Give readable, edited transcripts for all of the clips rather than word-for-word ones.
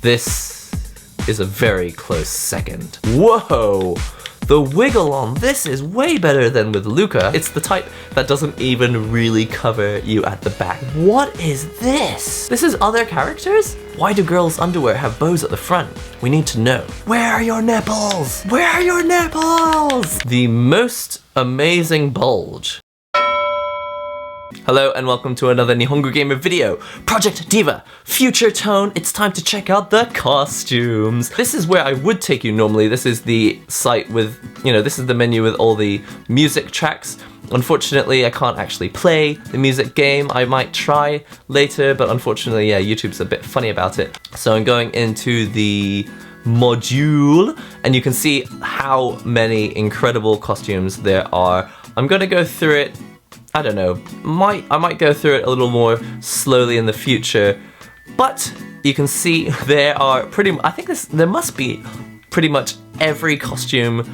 This is a very close second. Whoa! The wiggle on this is way better than with Luca. It's the type that doesn't even really cover you at the back. What is this? This is other characters? Why do girls' underwear have bows at the front? We need to know. Where are your nipples? Where are your nipples? The most amazing bulge. Hello and welcome to another NihongoGamer video. Project Diva Future Tone. It's time to check out the costumes. This is where I would take you normally. This is the site with, this is the menu with all the music tracks. Unfortunately, I can't actually play the music game. I might try later, but unfortunately, yeah, YouTube's a bit funny about it. So I'm going into the module and you can see how many incredible costumes there are. I'm gonna go through it. I don't know, I might go through it a little more slowly in the future, but you can see there are there must be pretty much every costume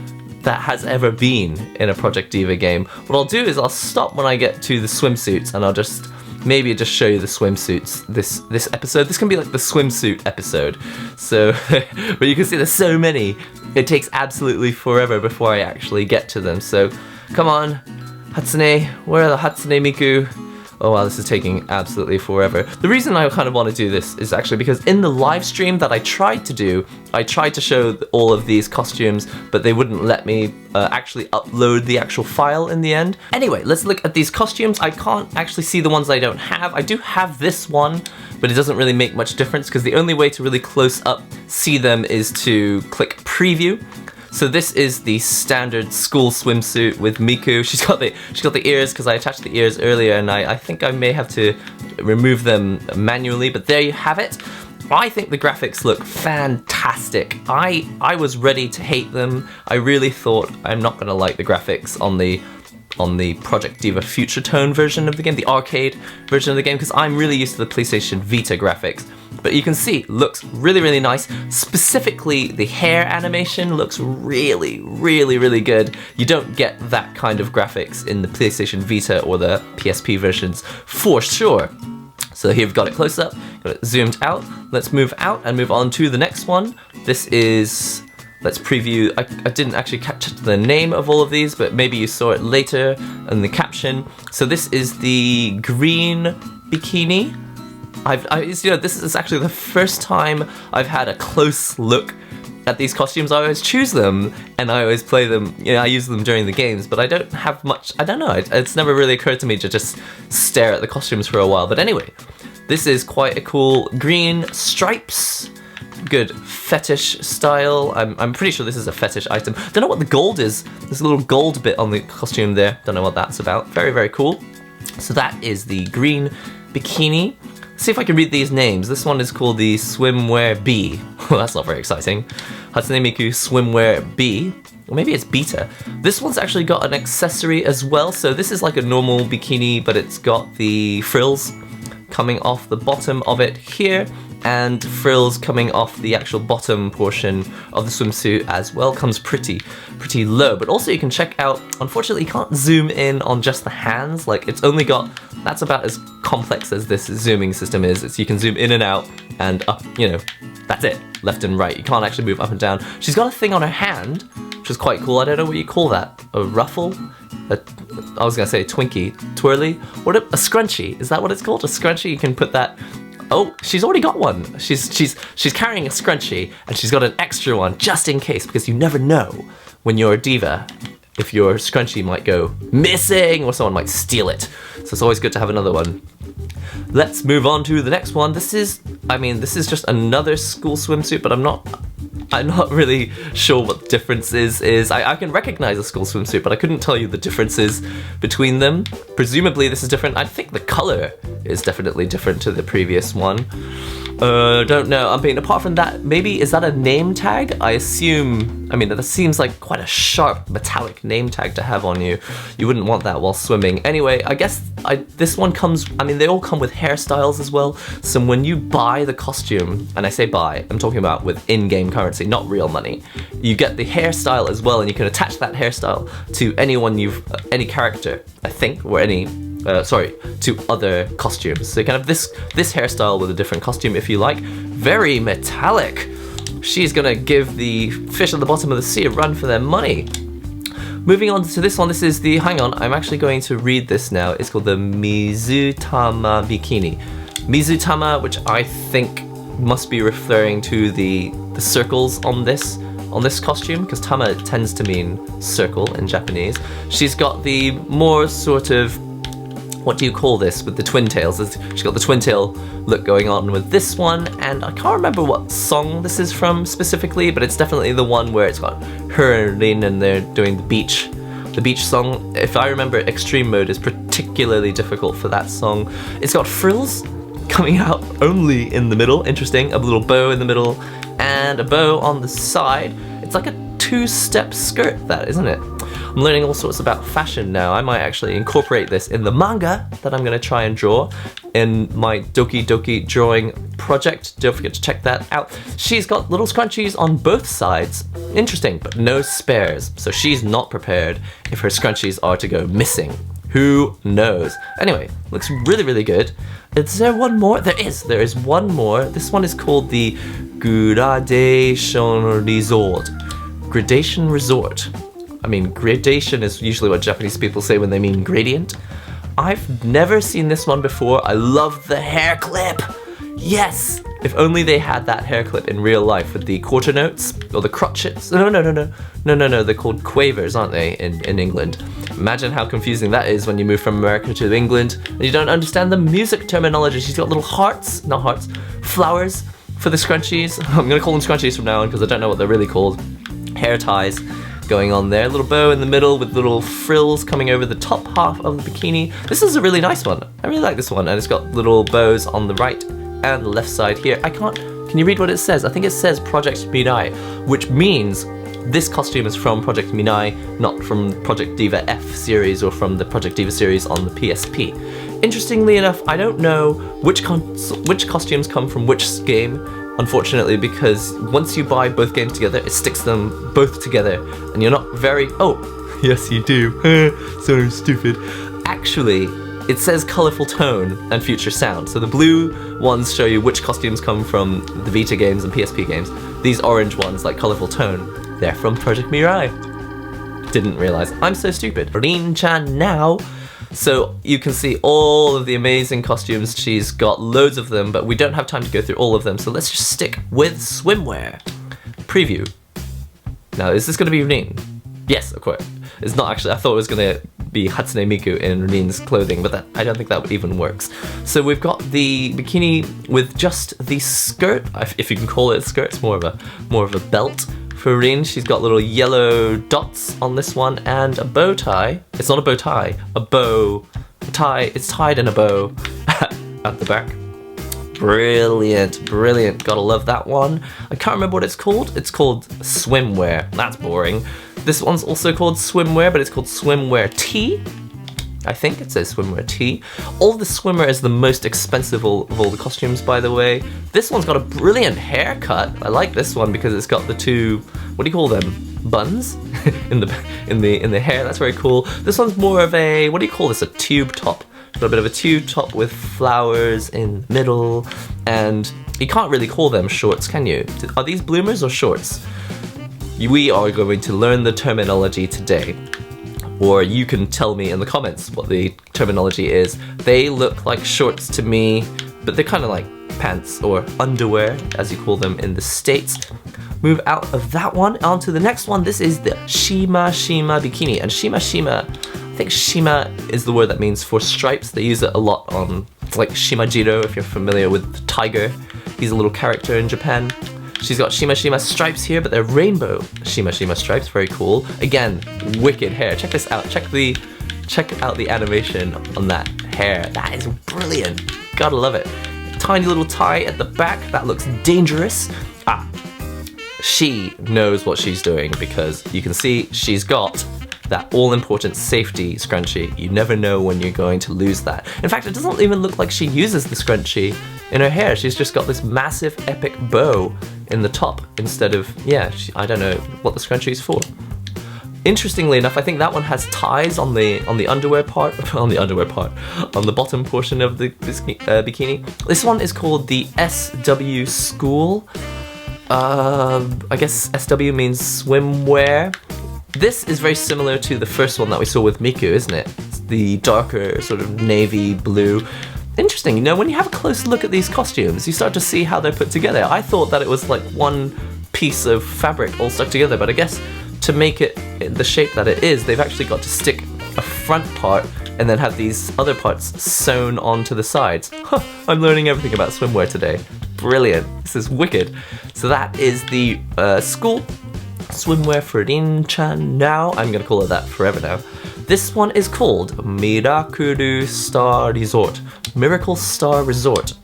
that has ever been in a Project Diva game. What I'll do is I'll stop when I get to the swimsuits and I'll maybe just show you the swimsuits this episode. This can be like the swimsuit episode. So, but you can see there's so many. It takes absolutely forever before I actually get to them. So, come on. Hatsune, where are the Hatsune Miku? Oh wow, this is taking absolutely forever. The reason I kind of want to do this is actually because in the live stream that I tried to do, I tried to show all of these costumes, but they wouldn't let me actually upload the actual file in the end. Anyway, let's look at these costumes. I can't actually see the ones I don't have. I do have this one, but it doesn't really make much difference because the only way to really close up see them is to click preview. So this is the standard school swimsuit with Miku. She's got the ears because I attached the ears earlier and I think I may have to remove them manually, but there you have it. I think the graphics look fantastic. I was ready to hate them. I really thought I'm not gonna like the graphics on the Project Diva Future Tone version of the game, the arcade version of the game, because I'm really used to the PlayStation Vita graphics. But you can see, looks really, really nice. Specifically, the hair animation looks really, really, really good. You don't get that kind of graphics in the PlayStation Vita or the PSP versions, for sure. So here we've got it close up, got it zoomed out. Let's move out and move on to the next one. This is... Let's preview. I didn't actually catch the name of all of these, but maybe you saw it later in the caption. So this is the green bikini. This is actually the first time I've had a close look at these costumes. I always choose them and I always play them. I use them during the games, but I don't have much. I don't know. It's never really occurred to me to just stare at the costumes for a while. But anyway, this is quite a cool green stripes. Good fetish style. I'm pretty sure this is a fetish item. Don't know what the gold is. There's a little gold bit on the costume there. Don't know what that's about. Very, very cool. So that is the green bikini. See if I can read these names. This one is called the Swimwear B. Well, that's not very exciting. Hatsune Miku Swimwear B. Or maybe it's beta. This one's actually got an accessory as well. So this is like a normal bikini, but it's got the frills coming off the bottom of it here, and frills coming off the actual bottom portion of the swimsuit as well. Comes pretty low, but also you can check out, unfortunately you can't zoom in on just the hands, like it's only got, that's about as complex as this zooming system is. It's, you can zoom in and out and up, that's it, left and right. You can't actually move up and down. She's got a thing on her hand, which is quite cool. I don't know what you call that, a ruffle? I was gonna say a Twinkie, twirly? What a scrunchie, is that what it's called? A scrunchie, you can put that. Oh, she's already got one. She's carrying a scrunchie and she's got an extra one just in case, because you never know when you're a diva if your scrunchie might go missing or someone might steal it. So it's always good to have another one. Let's move on to the next one. This is just another school swimsuit, but I'm not really sure what the difference is. I can recognize a school swimsuit, but I couldn't tell you the differences between them. Presumably this is different. I think the color is definitely different to the previous one. Don't know. I mean, apart from that, maybe, is that a name tag? I assume, that seems like quite a sharp metallic name tag to have on you. You wouldn't want that while swimming. Anyway, I guess this one comes, they all come with hairstyles as well. So when you buy the costume, and I say buy, I'm talking about with in-game currency, not real money, you get the hairstyle as well, and you can attach that hairstyle to any character, I think, or any to other costumes. So kind of this hairstyle with a different costume, if you like. Very metallic. She's gonna give the fish at the bottom of the sea a run for their money. Moving on to this one, this is the, hang on, I'm actually going to read this now. It's called the Mizutama Bikini. Mizutama, which I think must be referring to the circles on this costume, because tama tends to mean circle in Japanese. She's got the more sort of, what do you call this, with the twin tails? She's got the twin tail look going on with this one, and I can't remember what song this is from specifically, but it's definitely the one where it's got her and Rin and they're doing the beach song. If I remember, extreme mode is particularly difficult for that song. It's got frills coming out only in the middle, interesting, a little bow in the middle, and a bow on the side. It's like a two-step skirt, that, isn't it? I'm learning all sorts about fashion now. I might actually incorporate this in the manga that I'm gonna try and draw in my Doki Doki drawing project. Don't forget to check that out. She's got little scrunchies on both sides. Interesting, but no spares. So she's not prepared if her scrunchies are to go missing. Who knows? Anyway, looks really, really good. Is there one more? There is one more. This one is called the Gradation Resort. Gradation Resort. I mean, gradation is usually what Japanese people say when they mean gradient. I've never seen this one before. I love the hair clip. Yes! If only they had that hair clip in real life with the quarter notes or the crotchets. No. They're called quavers, aren't they, in England? Imagine how confusing that is when you move from America to England and you don't understand the music terminology. She's got little hearts, not hearts, flowers for the scrunchies. I'm gonna call them scrunchies from now on because I don't know what they're really called. Hair ties going on there. A little bow in the middle with little frills coming over the top half of the bikini. This is a really nice one. I really like this one, and it's got little bows on the right and the left side here. Can you read what it says? I think it says Project Mirai, which means this costume is from Project Mirai, not from Project Diva F series or from the Project Diva series on the PSP. Interestingly enough, I don't know which costumes come from which game, unfortunately, because once you buy both games together, it sticks them both together, and you're not very... Oh, yes you do. So stupid. Actually, it says Colorful Tone and Future Sound. So the blue ones show you which costumes come from the Vita games and PSP games. These orange ones, like Colorful Tone, they're from Project Mirai. Didn't realize. I'm so stupid. Rin-chan now. So you can see all of the amazing costumes. She's got loads of them, but we don't have time to go through all of them. So let's just stick with Swimwear Preview. Now, is this gonna be Rin? Yes, of course. It's not actually. I thought it was gonna be Hatsune Miku in Rin's clothing, but I don't think that even works. So we've got the bikini with just the skirt, if you can call it a skirt. It's more of a belt. For Rin, she's got little yellow dots on this one and a bow tie. It's not a bow tie, a bow tie. It's tied in a bow at the back. Brilliant, brilliant. Gotta love that one. I can't remember what it's called. It's called Swimwear. That's boring. This one's also called Swimwear, but it's called Swimwear T. I think it says Swimwear T. All the Swimwear is the most expensive of all the costumes, by the way. This one's got a brilliant haircut. I like this one because it's got the two, what do you call them? Buns in the hair. That's very cool. This one's more of a, what do you call this? A tube top. Got a bit of a tube top with flowers in the middle, and you can't really call them shorts, can you? Are these bloomers or shorts? We are going to learn the terminology today. Or you can tell me in the comments what the terminology is. They look like shorts to me, but they're kind of like pants or underwear, as you call them in the States. Move out of that one onto the next one. This is the Shima Shima Bikini. And Shima Shima, I think Shima is the word that means for stripes. They use it a lot on, it's like Shimajiro, if you're familiar with the tiger. He's a little character in Japan. She's got Shima Shima stripes here, but they're rainbow Shima Shima stripes. Very cool. Again, wicked hair. Check this out. Check out the animation on that hair. That is brilliant. Gotta love it. Tiny little tie at the back. That looks dangerous. She knows what she's doing because you can see she's got that all-important safety scrunchie. You never know when you're going to lose that. In fact, it doesn't even look like she uses the scrunchie in her hair. She's just got this massive epic bow in the top instead of, yeah, I don't know what the scrunchie is for. Interestingly enough, I think that one has ties on the underwear part, on the bottom portion of the bikini. This one is called the SW School. I guess SW means swimwear. This is very similar to the first one that we saw with Miku, isn't it? It's the darker sort of navy blue. Interesting, you know, when you have a close look at these costumes, you start to see how they're put together. I thought that it was like one piece of fabric all stuck together, but I guess to make it the shape that it is, they've actually got to stick a front part and then have these other parts sewn onto the sides. Huh, I'm learning everything about swimwear today. Brilliant, this is wicked. So that is the school swimwear for Rin-chan now. I'm gonna call it that forever now. This one is called Miracle Star Resort. Miracle Star Resort.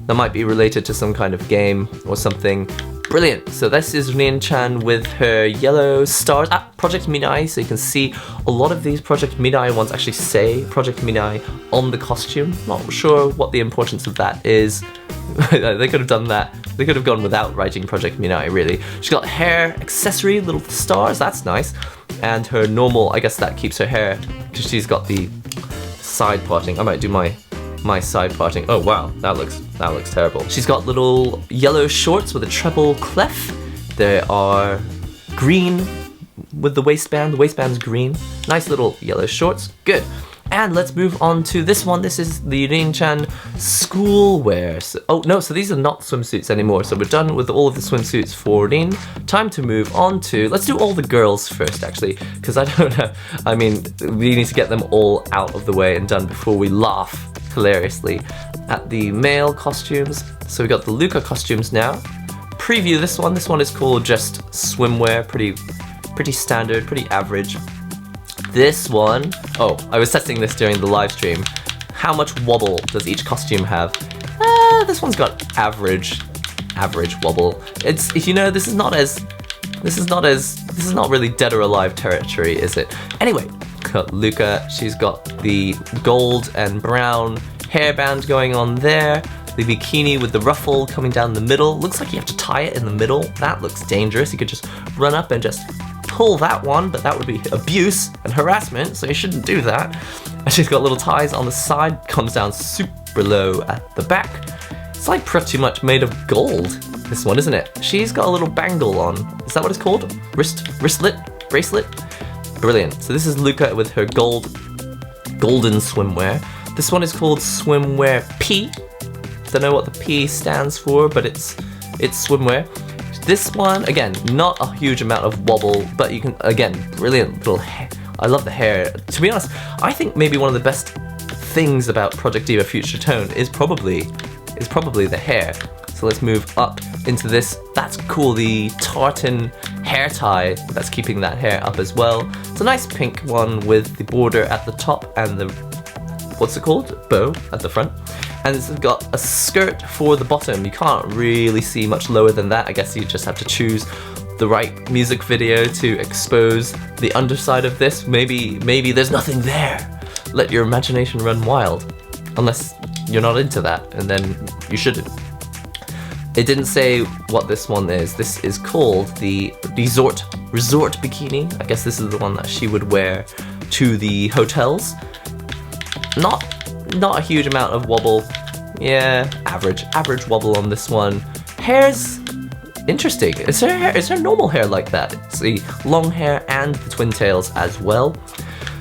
That might be related to some kind of game or something. Brilliant. So this is Rin-chan with her yellow stars at Project Minai. So you can see a lot of these Project Minai ones actually say Project Minai on the costume. Not sure what the importance of that is. They could have done that. They could have gone without writing Project Minai, really. She's got hair accessory, little stars, that's nice. And her normal, I guess that keeps her hair, because she's got the side parting. I might do my side parting. Oh wow, that looks terrible. She's got little yellow shorts with a treble clef. They are green with the waistband. The waistband's green. Nice little yellow shorts. Good. And let's move on to this one. This is the Rin-chan school wear. So, oh no, so these are not swimsuits anymore. So we're done with all of the swimsuits for Rin. Time to move on to, let's do all the girls first actually, because I don't know, I mean, we need to get them all out of the way and done before we laugh hilariously at the male costumes. So we got the Luca costumes now. Preview this one is called just swimwear, pretty standard, pretty average. This one, oh, I was testing this during the live stream. How much wobble does each costume have? This one's got average wobble. It's, you know, this is not really dead or alive territory, is it? Anyway, got Luca, she's got the gold and brown hairband going on there. The bikini with the ruffle coming down the middle. Looks like you have to tie it in the middle. That looks dangerous. You could just run up and just pull that one, but that would be abuse and harassment, so you shouldn't do that. And she's got little ties on the side, comes down super low at the back. It's like pretty much made of gold, this one, isn't it? She's got a little bangle on. Is that what it's called? Wristlet? Bracelet? Brilliant. So this is Luca with her golden swimwear. This one is called Swimwear P. Don't know what the P stands for, but it's swimwear. This one, again, not a huge amount of wobble, but you can, again, brilliant little hair. I love the hair. To be honest, I think maybe one of the best things about Project Diva Future Tone is probably the hair. So let's move up into this. That's cool, the tartan hair tie that's keeping that hair up as well. It's a nice pink one with the border at the top and the, what's it called? Bow at the front. And it's got a skirt for the bottom. You can't really see much lower than that. I guess you just have to choose the right music video to expose the underside of this. Maybe there's nothing there. Let your imagination run wild. Unless you're not into that, and then you shouldn't. It didn't say what this one is. This is called the resort bikini. I guess this is the one that she would wear to the hotels. Not a huge amount of wobble. Yeah, average wobble on this one. Hair's interesting. Is her normal hair like that? It's the long hair and the twin tails as well.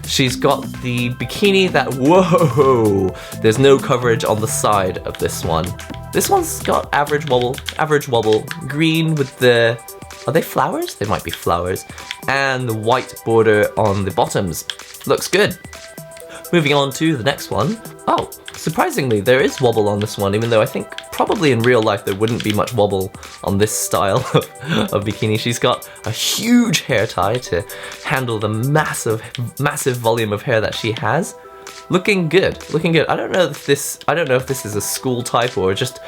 She's got the bikini that, whoa, there's no coverage on the side of this one. This one's got average wobble, green with the, are they flowers? They might be flowers. And the white border on the bottoms. Looks good. Moving on to the next one. Oh, surprisingly, there is wobble on this one, even though I think probably in real life there wouldn't be much wobble on this style of bikini. She's got a huge hair tie to handle the massive volume of hair that she has. Looking good. I don't know if this is a school type or just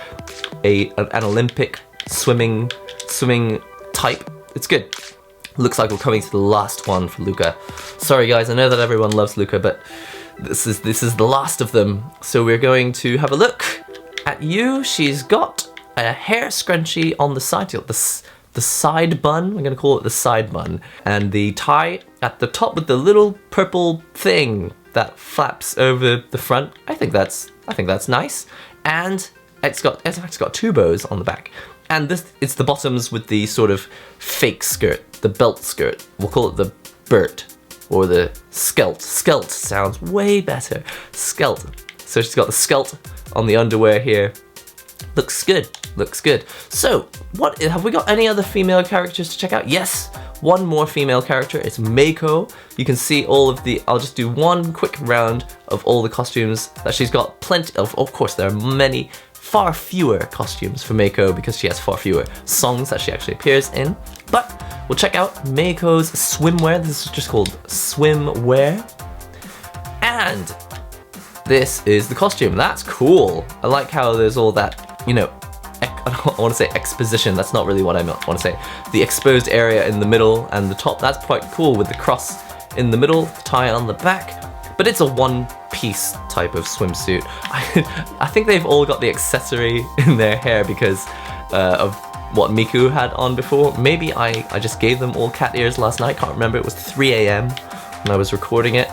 an Olympic swimming type. It's good. Looks like we're coming to the last one for Luca. Sorry guys, I know that everyone loves Luca, but this is the last of them. So we're going to have a look at you. She's got a hair scrunchie on the side. The the side bun. We're gonna call it the side bun. And the tie at the top with the little purple thing that flaps over the front. I think that's nice. And it's got two bows on the back. And it's the bottoms with the sort of fake skirt, the belt skirt. We'll call it the burt or the skelt. Skelt sounds way better. Skelt. So she's got the skelt on the underwear here. Looks good, looks good. So, have we got any other female characters to check out? Yes, one more female character, it's Mako. You can see all of I'll just do one quick round of all the costumes that she's got plenty of. Of course, there are far fewer costumes for Mako because she has far fewer songs that she actually appears in. But we'll check out Mako's swimwear. This is just called swimwear. And this is the costume. That's cool. I like how there's all that, you know, I want to say exposition. That's not really what I want to say. The exposed area in the middle and the top. That's quite cool with the cross in the middle, tie on the back. But it's a one-piece type of swimsuit. I think they've all got the accessory in their hair because of what Miku had on before. Maybe I just gave them all cat ears last night. Can't remember. It was 3 a.m. when I was recording it.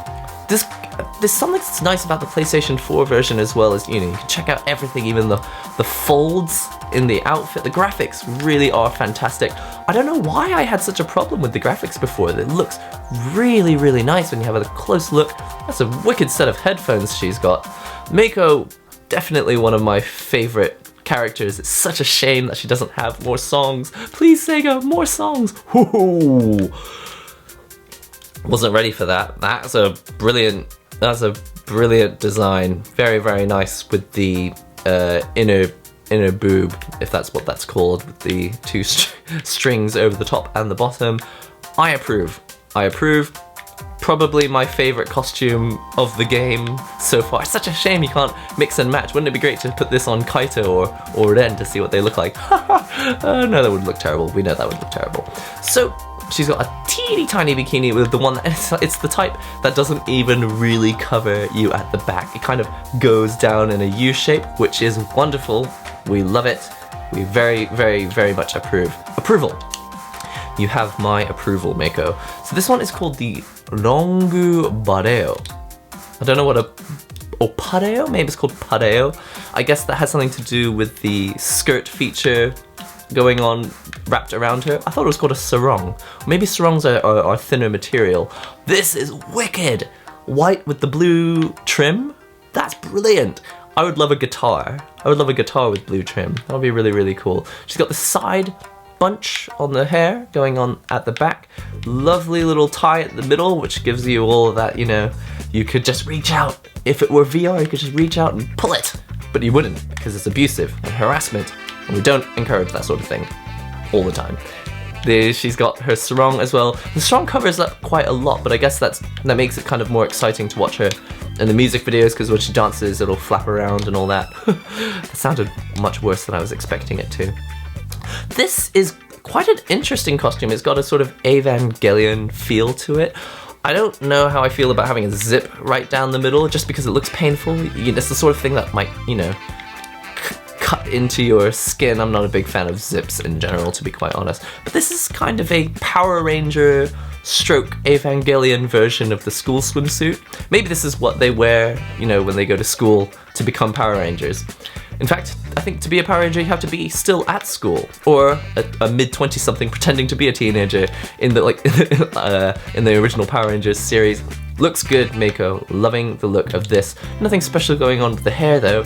There's something that's nice about the PlayStation 4 version as well as, you know, you can check out everything, even the folds in the outfit. The graphics really are fantastic. I don't know why I had such a problem with the graphics before. It looks really, really nice when you have a close look. That's a wicked set of headphones she's got. Mako, definitely one of my favorite characters. It's such a shame that she doesn't have more songs. Please, Sega, more songs. Woohoo! Wasn't ready for that. That's a brilliant design. Very, very nice with the inner boob, if that's what that's called, with the two strings over the top and the bottom. I approve. Probably my favorite costume of the game so far. It's such a shame you can't mix and match. Wouldn't it be great to put this on Kaito or Ren to see what they look like? No, that would look terrible. We know that would look terrible. So she's got a teeny tiny bikini with the one that it's the type that doesn't even really cover you at the back. It kind of goes down in a U shape, which is wonderful. We love it. We very, very, very much approve. Approval. You have my approval, Mako. So this one is called the Longu Bareo. I don't know what pareo? Maybe it's called pareo. I guess that has something to do with the skirt feature going on wrapped around her. I thought it was called a sarong. Maybe sarongs are thinner material. This is wicked! White with the blue trim? That's brilliant! I would love a guitar. I would love a guitar with blue trim. That would be really, really cool. She's got the side bunch on the hair going on at the back. Lovely little tie at the middle, which gives you all of that, you know, you could just reach out. If it were VR, you could just reach out and pull it. But you wouldn't, because it's abusive and harassment. And we don't encourage that sort of thing all the time. She's got her sarong as well. The sarong covers up quite a lot, but I guess that makes it kind of more exciting to watch her in the music videos, because when she dances, it'll flap around and all that. That sounded much worse than I was expecting it to. This is quite an interesting costume. It's got a sort of Evangelion feel to it. I don't know how I feel about having a zip right down the middle, just because it looks painful. It's the sort of thing that might, you know, cut into your skin. I'm not a big fan of zips in general, to be quite honest. But this is kind of a Power Ranger stroke Evangelion version of the school swimsuit. Maybe this is what they wear, you know, when they go to school to become Power Rangers. In fact, I think to be a Power Ranger, you have to be still at school, or a mid-20-something pretending to be a teenager in the in the original Power Rangers series. Looks good, Mako. Loving the look of this. Nothing special going on with the hair, though.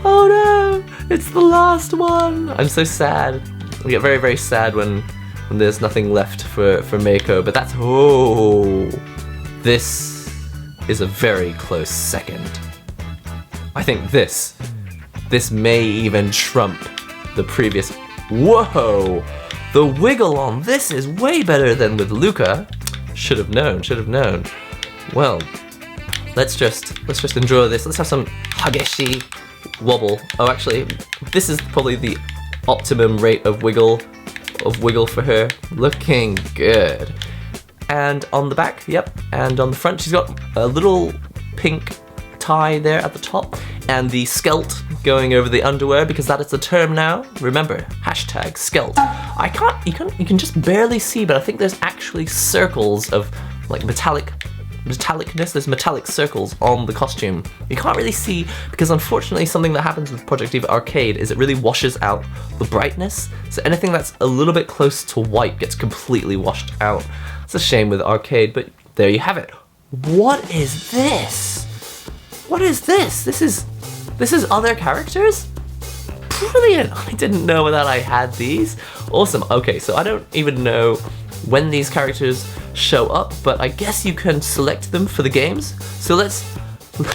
Oh no! It's the last one! I'm so sad. I get very, very sad when there's nothing left for Mako, but that's... Oh! This is a very close second. I think this may even trump the previous... Whoa! The wiggle on this is way better than with Luca. Should have known. Well, let's just enjoy this. Let's have some hageshi wobble. Oh, actually, this is probably the optimum rate of wiggle for her. Looking good. And on the back, yep, and on the front, she's got a little pink tie there at the top, and the skelt going over the underwear because that is the term now. Remember, hashtag skelt. You can just barely see, but I think there's actually circles of like metallicness. There's metallic circles on the costume. You can't really see because unfortunately something that happens with Project Diva Arcade is it really washes out the brightness. So anything that's a little bit close to white gets completely washed out. It's a shame with Arcade, but there you have it. What is this? What is this? This is other characters? Brilliant! I didn't know that I had these. Awesome. Okay, so I don't even know when these characters show up, but I guess you can select them for the games. So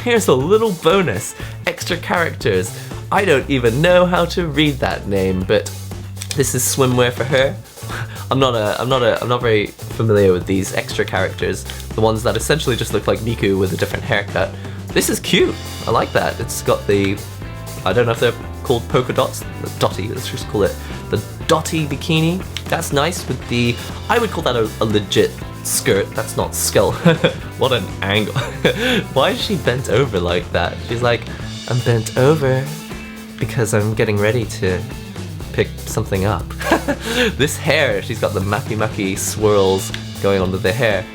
here's a little bonus. Extra characters. I don't even know how to read that name, but this is swimwear for her. I'm not very familiar with these extra characters. The ones that essentially just look like Miku with a different haircut. This is cute. I like that. It's got the, I don't know if they're called polka dots, the dotty, let's just call it the dotty bikini. That's nice with the, I would call that a legit skirt. That's not skull. What an angle. Why is she bent over like that? She's like, I'm bent over because I'm getting ready to pick something up. This hair, she's got the maki swirls going on with the hair.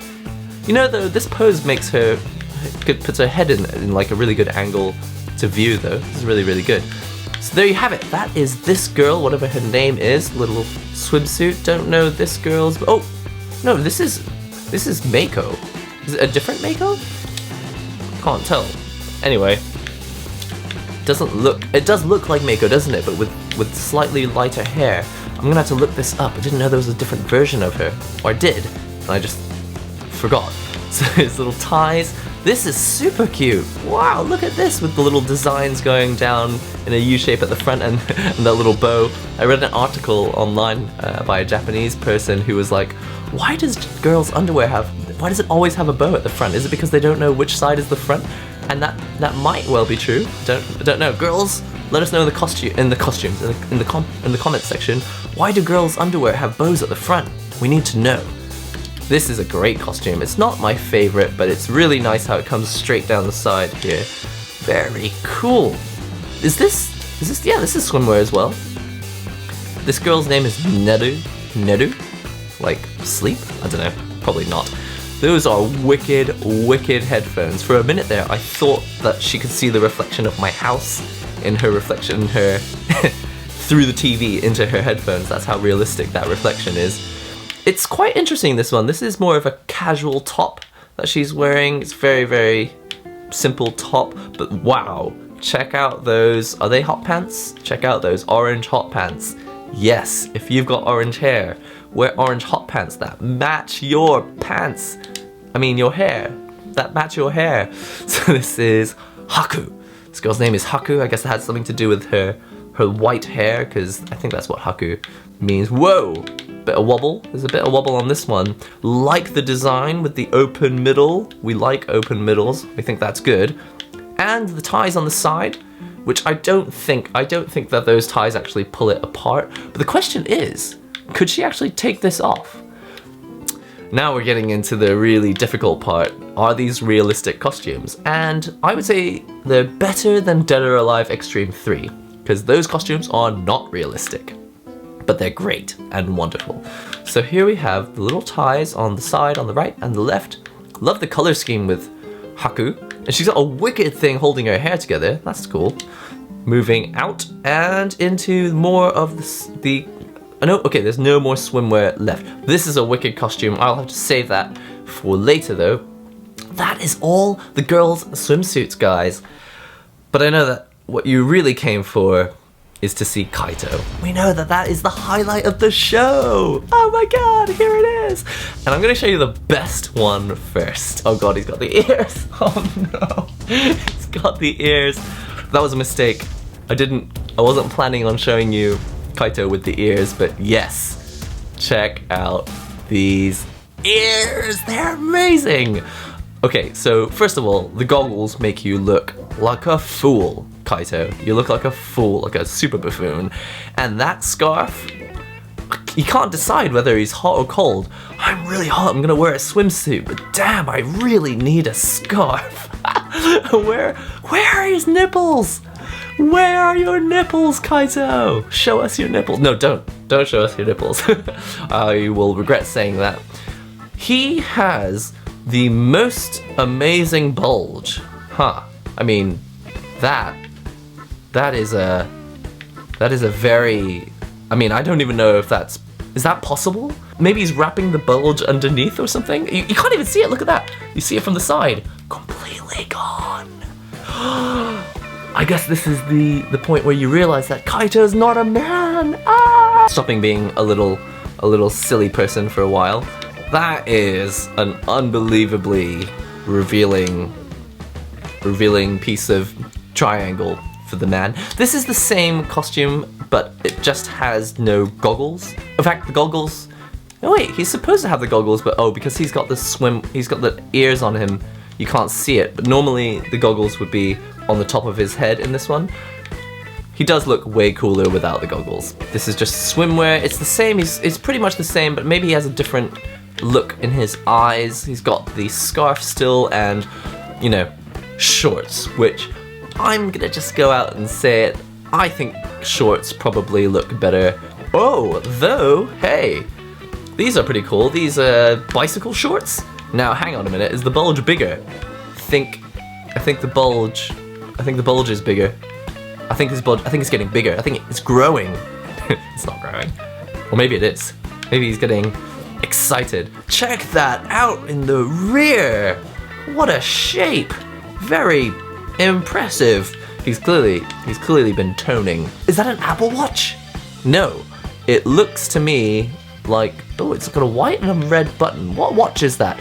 You know though, this pose makes her, puts her head in like a really good angle to view though. This is really, really good. So there you have it. That is this girl, whatever her name is, little swimsuit. Don't know this girl's, oh, no, this is Mako. Is it a different Mako? Can't tell. Anyway, it does look like Mako, doesn't it? But with slightly lighter hair. I'm gonna have to look this up. I didn't know there was a different version of her. Or I did, and I just forgot. So his little ties. This is super cute. Wow, look at this with the little designs going down in a U shape at the front and that little bow. I read an article online by a Japanese person who was like, why does girls' underwear why does it always have a bow at the front? Is it because they don't know which side is the front? And that might well be true. I don't know. Girls, let us know in the comments section. Why do girls' underwear have bows at the front? We need to know. This is a great costume. It's not my favorite, but it's really nice how it comes straight down the side here. Very cool. Is this, yeah, this is swimwear as well. This girl's name is Neru? Like sleep? I don't know, probably not. Those are wicked headphones. For a minute there, I thought that she could see the reflection of my house in her reflection, through the TV into her headphones. That's how realistic that reflection is. It's quite interesting, this one. This is more of a casual top that she's wearing. It's very, very simple top, but wow. Check out those, are they hot pants? Check out those orange hot pants. Yes, if you've got orange hair, wear orange hot pants that match your pants. I mean your hair, that match your hair. So this is Haku. This girl's name is Haku. I guess it had something to do with her white hair, because I think that's what Haku means. Whoa! Bit of wobble. There's a bit of wobble on this one. Like the design with the open middle. We like open middles. We think that's good. And the ties on the side, which I don't think that those ties actually pull it apart. But the question is, could she actually take this off? Now we're getting into the really difficult part. Are these realistic costumes? And I would say they're better than Dead or Alive Extreme 3, because those costumes are not realistic. But they're great and wonderful. So here we have the little ties on the side, on the right and the left. Love the color scheme with Haku. And she's got a wicked thing holding her hair together. That's cool. Moving out and into more of okay, there's no more swimwear left. This is a wicked costume. I'll have to save that for later though. That is all the girls' swimsuits, guys. But I know that what you really came for is to see Kaito. We know that that is the highlight of the show. Oh my god, here it is. And I'm gonna show you the best one first. Oh god, he's got the ears. Oh no, he's got the ears. That was a mistake. I wasn't planning on showing you Kaito with the ears, but yes, check out these ears. They're amazing. Okay, so first of all, the goggles make you look like a fool, Kaito. You look like a fool, like a super buffoon. And that scarf, you can't decide whether he's hot or cold. I'm really hot, I'm gonna wear a swimsuit, but damn, I really need a scarf. Where are his nipples? Where are your nipples, Kaito? Show us your nipples. No, don't show us your nipples. I will regret saying that. He has the most amazing bulge. Huh. I mean, that is a very, I mean, I don't even know if is that possible? Maybe he's wrapping the bulge underneath or something? You can't even see it, look at that. You see it from the side. Completely gone. I guess this is the point where you realize that Kaito's not a man. Ah! Stopping being a little silly person for a while. That is an unbelievably revealing piece of triangle for the man. This is the same costume, but it just has no goggles. In fact, the goggles, oh wait, he's supposed to have the goggles, but oh, because he's got the ears on him, you can't see it. But normally the goggles would be on the top of his head in this one. He does look way cooler without the goggles. This is just swimwear. It's the same, it's pretty much the same, but maybe he has a different look in his eyes. He's got the scarf still and, you know, shorts, which I'm gonna just go out and say it. I think shorts probably look better. Oh, though, hey, these are pretty cool. These are bicycle shorts. Now, hang on a minute, is the bulge bigger? I think the bulge is bigger. I think it's getting bigger. I think it's growing. It's not growing. Or maybe it is. Maybe he's getting excited. Check that out in the rear. What a shape. Very impressive. He's clearly been toning. Is that an Apple Watch? No. It looks to me like, oh, it's got a white and a red button. What watch is that?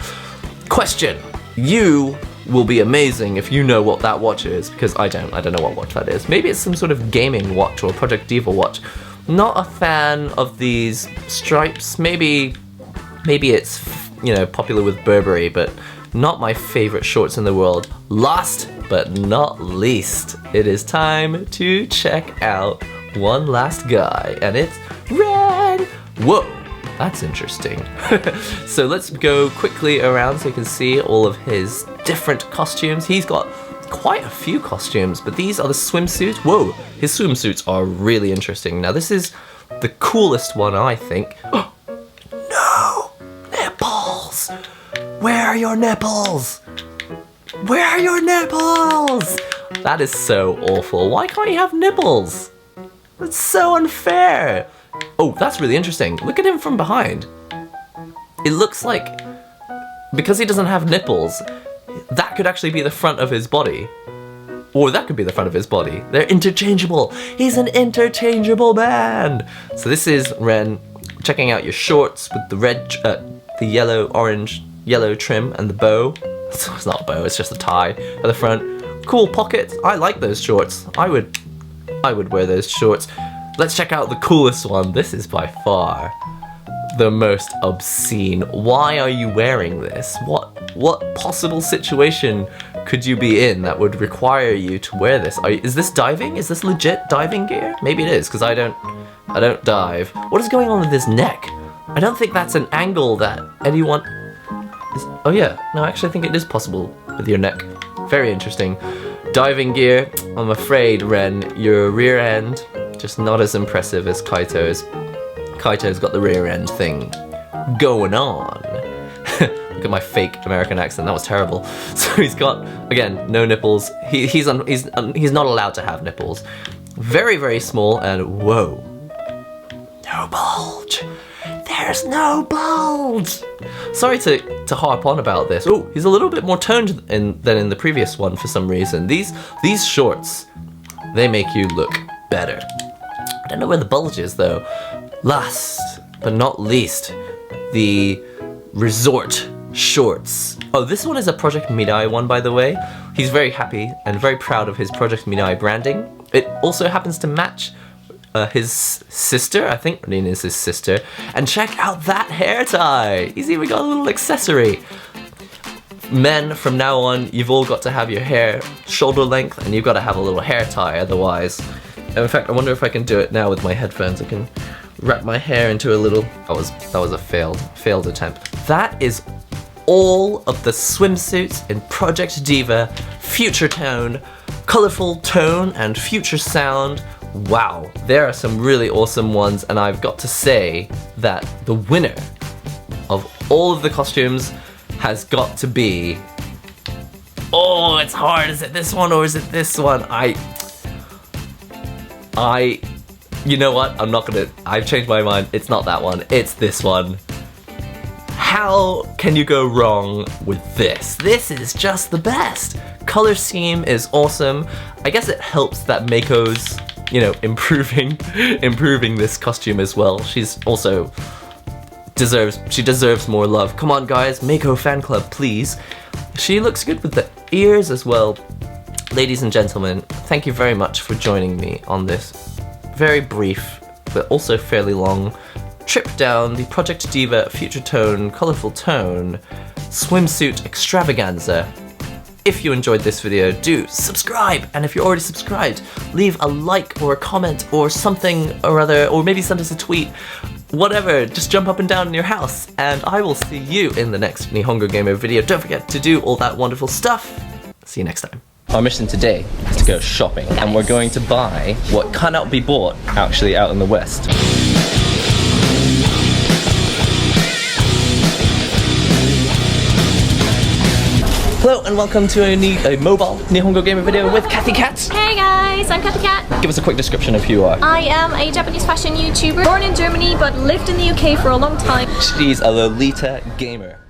Question. You will be amazing if you know what that watch is, because I don't know what watch that is. Maybe it's some sort of gaming watch or Project Diva watch. Not a fan of these stripes. Maybe it's, you know, popular with Burberry, but not my favorite shorts in the world. Last but not least, it is time to check out one last guy, and it's red. Whoa, that's interesting. So let's go quickly around so you can see all of his different costumes. He's got quite a few costumes, but these are the swimsuits. Whoa, his swimsuits are really interesting. Now this is the coolest one, I think. No! Nipples! Where are your nipples? Where are your nipples? That is so awful. Why can't he have nipples? That's so unfair. Oh, that's really interesting. Look at him from behind. It looks like, because he doesn't have nipples, that could actually be the front of his body. Or that could be the front of his body. They're interchangeable. He's an interchangeable man. So this is Ren checking out your shorts with the red, the yellow trim and the bow. So it's not a bow, it's just a tie at the front. Cool pockets. I like those shorts. I would wear those shorts. Let's check out the coolest one. This is by far the most obscene. Why are you wearing this? What possible situation could you be in that would require you to wear this? Is this diving? Is this legit diving gear? Maybe it is, because I don't dive. What is going on with his neck? I don't think that's an angle that anyone is. Oh yeah, no, actually I think it is possible with your neck. Very interesting. Diving gear. I'm afraid, Ren, your rear end just not as impressive as Kaito's. Kaito's got the rear end thing going on. Look at my fake American accent, that was terrible. So he's got, again, no nipples. He's not allowed to have nipples. Very, very small, and whoa. No bulge. There's no bulge. Sorry to harp on about this. Oh, he's a little bit more toned than in the previous one for some reason. These shorts, they make you look better. I don't know where the bulge is though. Last but not least, the resort shorts. Oh, this one is a Project Mirai one, by the way. He's very happy and very proud of his Project Mirai branding. It also happens to match his sister. I think Rin is his sister. And check out that hair tie. He's even got a little accessory. Men, from now on, you've all got to have your hair shoulder length, and you've got to have a little hair tie, otherwise. In fact, I wonder if I can do it now with my headphones. I can wrap my hair into a little. That was a failed attempt. That is all of the swimsuits in Project Diva Future Tone, Colorful Tone, and Future Sound. Wow, there are some really awesome ones, and I've got to say that the winner of all of the costumes has got to be... Oh, it's hard. Is it this one or is it this one? You know what? I've changed my mind. It's not that one. It's this one. How can you go wrong with this? This is just the best. Color scheme is awesome. I guess it helps that Mako's, you know, improving this costume as well. She's also deserves more love. Come on guys, Mako fan club, please. She looks good with the ears as well. Ladies and gentlemen, thank you very much for joining me on this very brief, but also fairly long trip down the Project Diva Future Tone, Colorful Tone, Swimsuit Extravaganza. If you enjoyed this video, do subscribe, and if you're already subscribed, leave a like or a comment or something or other, or maybe send us a tweet. Whatever, just jump up and down in your house, and I will see you in the next NihongoGamer video. Don't forget to do all that wonderful stuff. See you next time. Our mission today is to go shopping, and we're going to buy what cannot be bought actually out in the West. Hello and welcome to a mobile NihongoGamer video with Kathy Cat. Hey guys, I'm Kathy Cat. Give us a quick description of who you are. I am a Japanese fashion YouTuber, born in Germany but lived in the UK for a long time. She's a Lolita gamer.